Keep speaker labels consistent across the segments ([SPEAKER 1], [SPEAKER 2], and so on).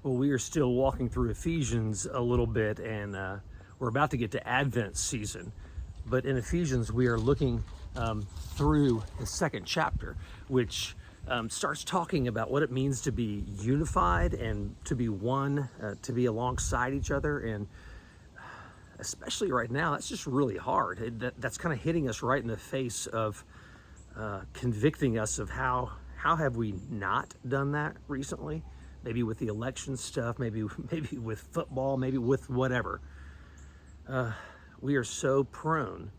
[SPEAKER 1] Well, we are still walking through Ephesians a little bit, and we're about to get to Advent season. But in Ephesians, we are looking through the second chapter, which starts talking about what it means to be unified and to be one, to be alongside each other. And especially right now, that's just really hard. That's kind of hitting us right in the face of convicting us of how have we not done that recently? Maybe with the election stuff, maybe with football, maybe with whatever. We are so prone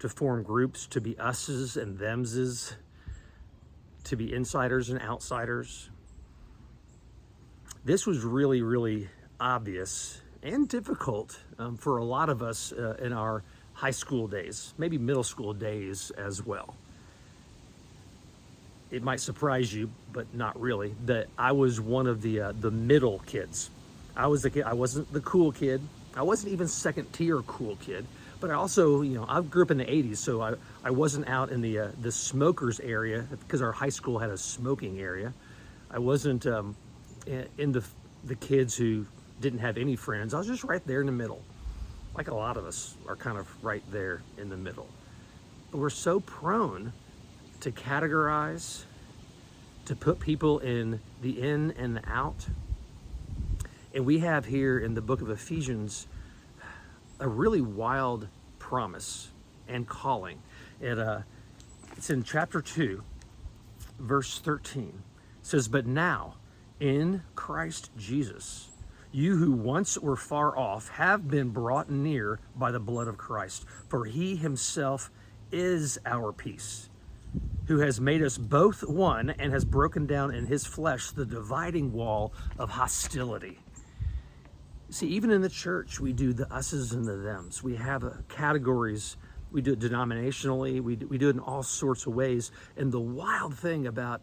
[SPEAKER 1] to form groups, to be us's and them's, to be insiders and outsiders. This was really, really obvious and difficult for a lot of us in our high school days, maybe middle school days as well. It might surprise you, but not really, that I was one of the middle kids. I was the kid. I wasn't the cool kid. I wasn't even second tier cool kid. But I also, I grew up in the 80s, so I wasn't out in the smokers area because our high school had a smoking area. I wasn't in the kids who didn't have any friends. I was just right there in the middle. Like a lot of us are kind of right there in the middle. But we're so prone to categorize, to put people in the in and the out. And we have here in the book of Ephesians a really wild promise and calling. It's in chapter 2, verse 13. It says, "But now, in Christ Jesus, you who once were far off have been brought near by the blood of Christ, for he himself is our peace, who has made us both one and has broken down in his flesh the dividing wall of hostility." See, even in the church, we do the us's and the them's. We have categories. We do it denominationally. We do it in all sorts of ways. And the wild thing about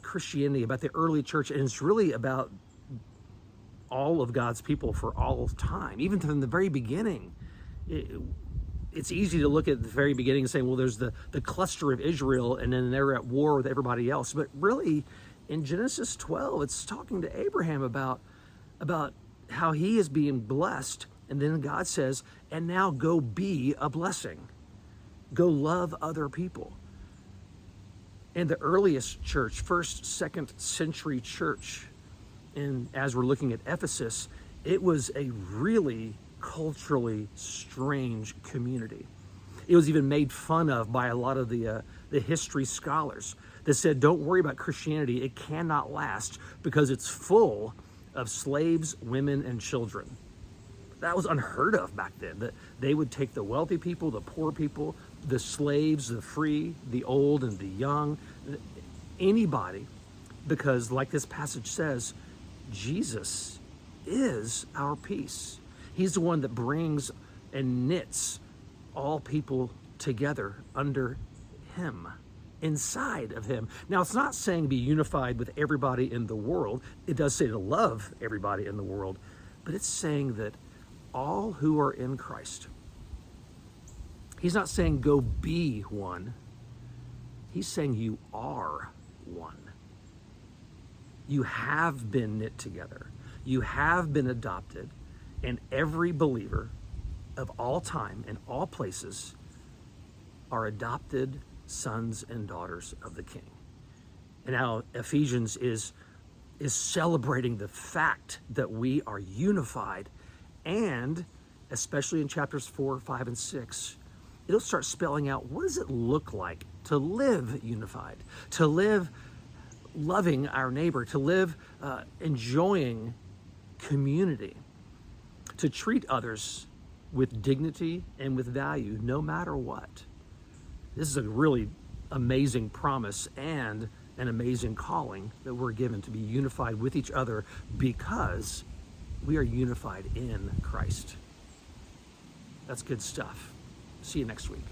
[SPEAKER 1] Christianity, about the early church, and it's really about all of God's people for all of time, even from the very beginning. It's easy to look at the very beginning and say, well, there's the cluster of Israel, and then they're at war with everybody else. But really, in Genesis 12, it's talking to Abraham about how he is being blessed. And then God says, and now go be a blessing. Go love other people. And the earliest church, first, second century church, and as we're looking at Ephesus, it was a really culturally strange community. It was even made fun of by a lot of the history scholars that said, don't worry about Christianity, it cannot last because it's full of slaves, women, and children. That was unheard of back then, that they would take the wealthy people, the poor people, the slaves, the free, the old, and the young, anybody, because like this passage says, Jesus is our peace. He's the one that brings and knits all people together under him, inside of him. Now, it's not saying be unified with everybody in the world. It does say to love everybody in the world, but it's saying that all who are in Christ. He's not saying go be one. He's saying you are one. You have been knit together. You have been adopted. And every believer of all time and all places are adopted sons and daughters of the King. And now Ephesians is celebrating the fact that we are unified, and especially in chapters 4, 5, and 6, it'll start spelling out what does it look like to live unified, to live loving our neighbor, to live enjoying community, to treat others with dignity and with value no matter what. This is a really amazing promise and an amazing calling that we're given to be unified with each other because we are unified in Christ. That's good stuff. See you next week.